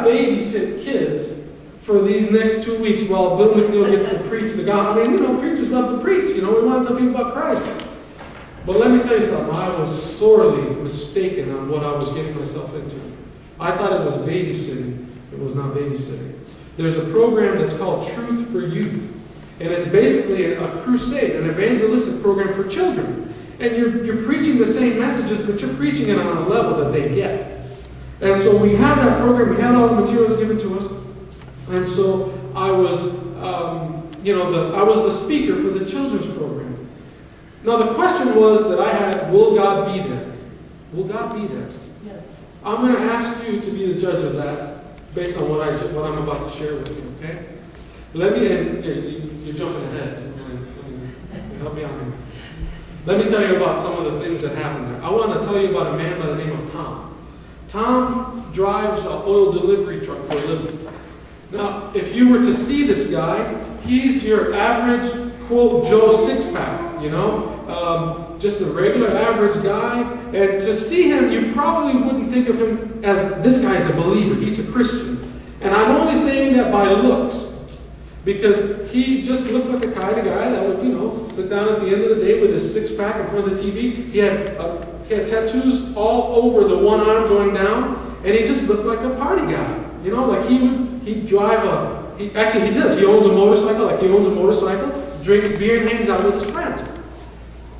to babysit kids for these next 2 weeks while Bill McNeil gets to preach the gospel. I mean, preachers love to preach. We want to tell people about Christ. But let me tell you something. I was sorely mistaken on what I was getting myself into. I thought it was babysitting. It was not babysitting. There's a program that's called Truth for Youth. And it's basically a crusade, an evangelistic program for children. And you're preaching the same messages, but you're preaching it on a level that they get. And so we had that program. We had all the materials given to us. And so I was, I was the speaker for the children's program. Now the question was that I had, will God be there? Will God be there? Yes. I'm going to ask you to be the judge of that based on what I'm about to share with you, okay? You're jumping ahead. Help me out here. Let me tell you about some of the things that happened there. I want to tell you about a man by the name of Tom. Tom drives an oil delivery truck for a living. Now, if you were to see this guy, he's your average, quote, Joe Six-Pack, just a regular average guy. And to see him, you probably wouldn't think of him as, this guy's a believer, he's a Christian. And I'm only saying that by looks, because he just looks like the kind of guy that would, sit down at the end of the day with his six-pack in front of the TV. He had tattoos all over the one arm going down, and he just looked like a party guy. Like he'd drive he does. He owns a motorcycle, drinks beer, and hangs out with his friends.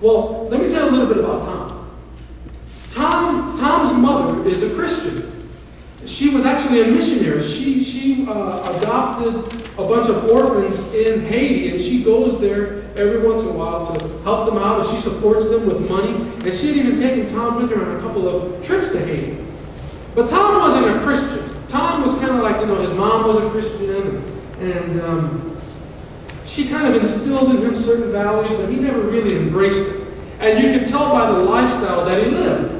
Well, let me tell you a little bit about Tom. Tom's mother is a Christian. She was actually a missionary. She adopted a bunch of orphans in Haiti, and she goes there every once in a while to help them out, and she supports them with money. And she had even taken Tom with her on a couple of trips to Haiti. But Tom wasn't a Christian. Tom was kind of like, his mom was a Christian, and she kind of instilled in him certain values, but he never really embraced it. And you could tell by the lifestyle that he lived.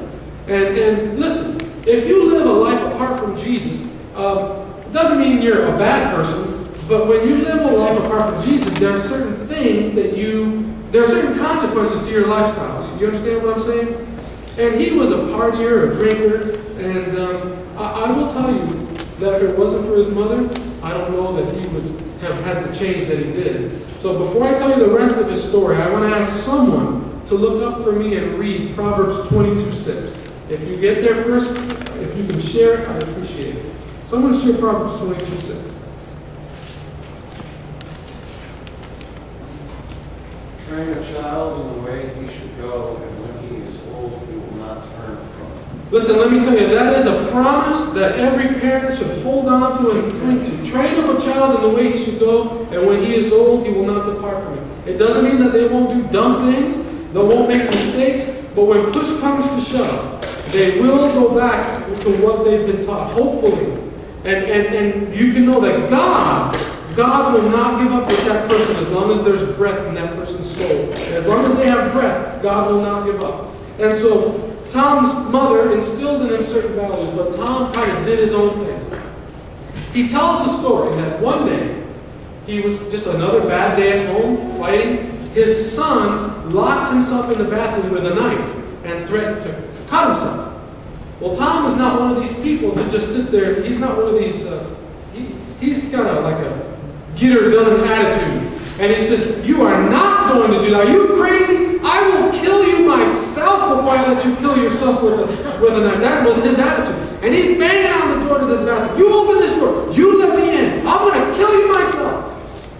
And listen, if you live a life apart from Jesus, it doesn't mean you're a bad person, but when you live a life apart from Jesus, there are certain things there are certain consequences to your lifestyle. You understand what I'm saying? And he was a partier, a drinker, and I will tell you that if it wasn't for his mother, I don't know that he would have had the change that he did. So before I tell you the rest of his story, I want to ask someone to look up for me and read Proverbs 22:6. If you get there first, if you can share it, I'd appreciate it. Someone share Proverbs 22:6. Train a child in the way he should go, and when he is old, he will not turn from it. Listen, let me tell you, that is a promise that every parent should hold on to and cling to. Train up a child in the way he should go, and when he is old, he will not depart from it. It doesn't mean that they won't do dumb things, they won't make mistakes, but when push comes to shove, they will go back to what they've been taught, hopefully. And you can know that God will not give up with that person as long as there's breath in that person's soul. And as long as they have breath, God will not give up. And so Tom's mother instilled in him certain values, but Tom kind of did his own thing. He tells the story that one day, he was just another bad day at home, fighting. His son locked himself in the bathroom with a knife and threatened to cut himself. Well, Tom is not one of these people to just sit there. He's not one of these, he's got like a get-her-done attitude. And he says, you are not going to do that. Are you crazy? I will kill you myself before I let you kill yourself with a knife. That was his attitude. And he's banging on the door to this bathroom. You open this door. You let me in. I'm going to kill you myself.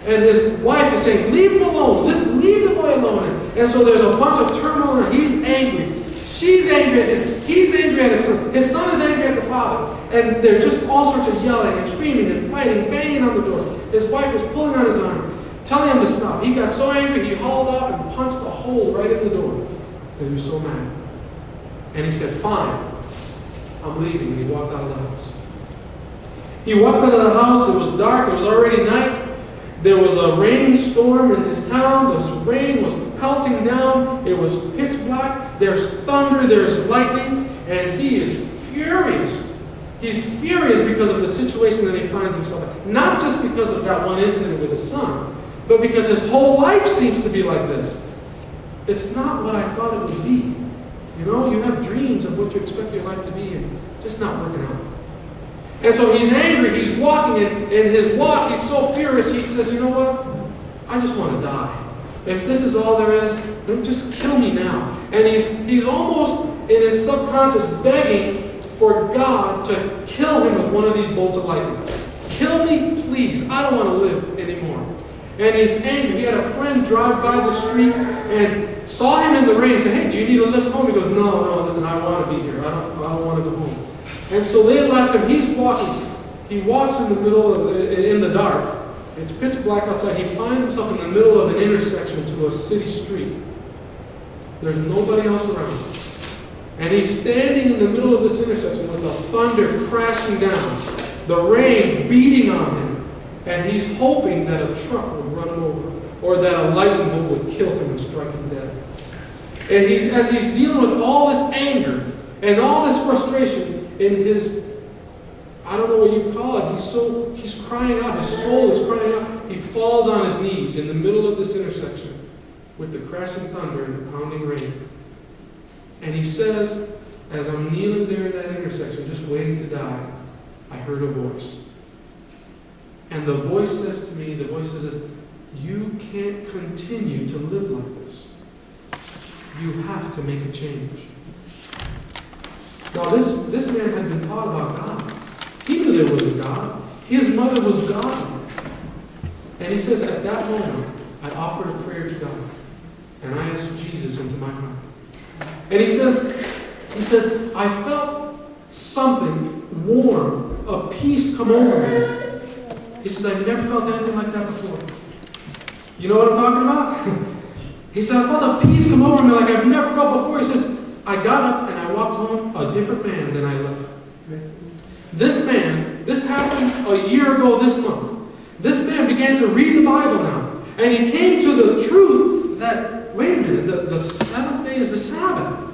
And his wife is saying, leave him alone. Just leave the boy alone. And so there's a bunch of turmoil in her. He's angry. She's angry at him. He's angry at his son. His son is angry at the father. And they're just all sorts of yelling and screaming and fighting, banging on the door. His wife is pulling on his arm, telling him to stop. He got so angry, he hauled off and punched a hole right in the door. Because he was so mad. And he said, fine, I'm leaving. And he walked out of the house. He walked out of the house. It was dark. It was already night. There was a rainstorm in his town. The rain was pelting down. It was pitch black. There's thunder. There's lightning. And he is furious. He's furious because of the situation that he finds himself in. Not just because of that one incident with his son, but because his whole life seems to be like this. It's not what I thought it would be. You have dreams of what you expect your life to be, and just not working out. And so he's angry, he's walking, and in his walk, he's so furious, he says, you know what? I just want to die. If this is all there is, then just kill me now. And he's almost in his subconscious begging for God to kill him with one of these bolts of lightning. Kill me, please. I don't want to live anymore. And he's angry. He had a friend drive by the street and saw him in the rain and said, hey, do you need a lift home? He goes, no, listen, I want to be here. I don't want to go home. And so they left him. He's walking. He walks in the middle in the dark. It's pitch black outside. He finds himself in the middle of an intersection to a city street. There's nobody else around. And he's standing in the middle of this intersection with the thunder crashing down, the rain beating on him, and he's hoping that a truck would run him over or that a lightning bolt would kill him and strike him dead. And as he's dealing with all this anger and all this frustration in his, I don't know what you call it, he's crying out, his soul is crying out. He falls on his knees in the middle of this intersection with the crashing thunder and the pounding rain. And he says, as I'm kneeling there in that intersection, just waiting to die, I heard a voice. And the voice says to me, this, you can't continue to live like this. You have to make a change. Now this man had been taught about God. He knew there was a God. His mother was God. And he says, at that moment, I offered a prayer to God. And I asked Jesus into my heart. And he says, I felt something warm, a peace come over me. He says, I've never felt anything like that before. You know what I'm talking about? He said, I felt a peace come over me like I've never felt before. He says, I got up and I walked home a different man than I left. This man, this happened a year ago this month. This man began to read the Bible now. And he came to the truth that, wait a minute, the seventh day is the Sabbath.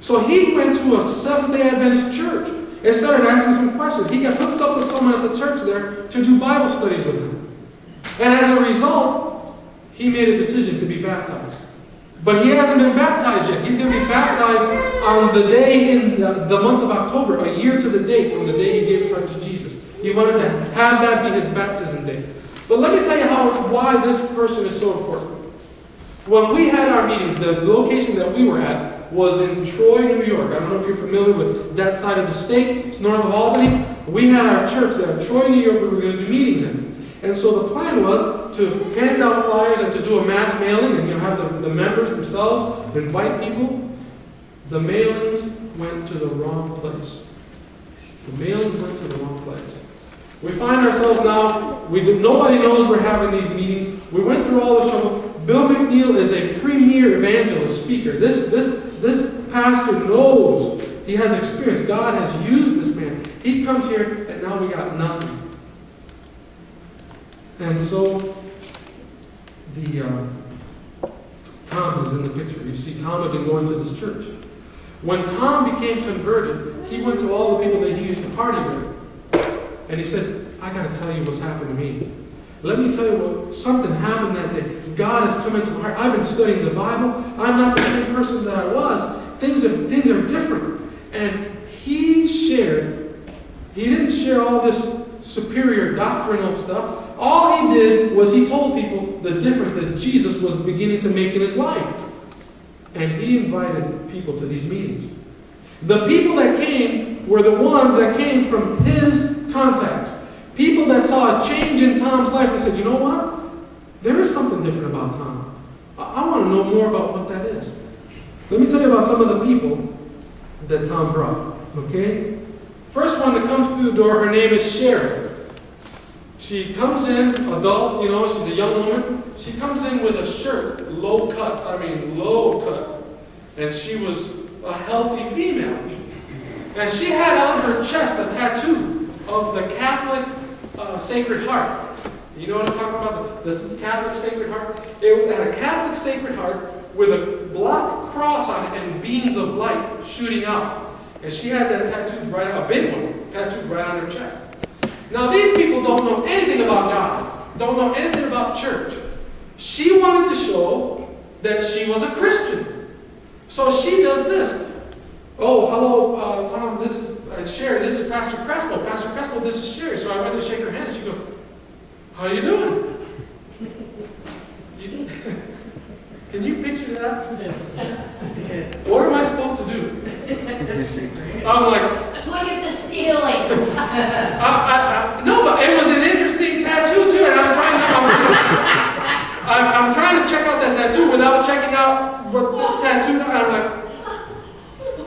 So he went to a Seventh-day Adventist church and started asking some questions. He got hooked up with someone at the church there to do Bible studies with him. And as a result, he made a decision to be baptized. But he hasn't been baptized yet. He's going to be baptized on the day in the month of October, a year to the date from the day he gave his heart to Jesus. He wanted to have that be his baptism date. But let me tell you why this person is so important. When we had our meetings, the location that we were at was in Troy, New York. I don't know if you're familiar with that side of the state. It's north of Albany. We had our church there, Troy, New York, we were going to do meetings in. And so the plan was to hand out flyers and to do a mass mailing and have the members themselves invite people. The mailings went to the wrong place. The mailings went to the wrong place. We find ourselves now, nobody knows we're having these meetings. We went through all the trouble. Bill McNeil is a premier evangelist speaker. This pastor knows, he has experience. God has used this man. He comes here and now we got nothing. And so, Tom is in the picture. You see, Tom had been going to this church. When Tom became converted, he went to all the people that he used to party with. And he said, I got to tell you what's happened to me. Let me tell you something happened that day. God has come into my heart. I've been studying the Bible. I'm not the same person that I was. Things are different. And he didn't share all this superior doctrinal stuff. All he did was he told people the difference that Jesus was beginning to make in his life. And he invited people to these meetings. The people that came were the ones that came from his contacts. People that saw a change in Tom's life and said, you know what? There is something different about Tom. I want to know more about what that is. Let me tell you about some of the people that Tom brought. Okay? First one that comes through the door, her name is Sharon. She comes in, adult, she's a young woman. She comes in with a shirt, low cut. And she was a healthy female. And she had on her chest a tattoo of the Catholic Sacred Heart. You know what I'm talking about? This is Catholic Sacred Heart. It had a Catholic Sacred Heart with a black cross on it and beams of light shooting out. And she had that tattooed a big one, tattooed right on her chest. Now these people don't know anything about God, don't know anything about church. She wanted to show that she was a Christian. So she does this. Oh, hello, Tom, it's Sherry, this is Pastor Crespo. Pastor Crespo, this is Sherry. So I went to shake her hand, and she goes, how you doing? Can you picture that? What am I supposed to do? I'm like, Look at the ceiling. no, but it was an interesting tattoo too, and I'm trying to check out that tattoo without checking out what this tattoo. And I'm like,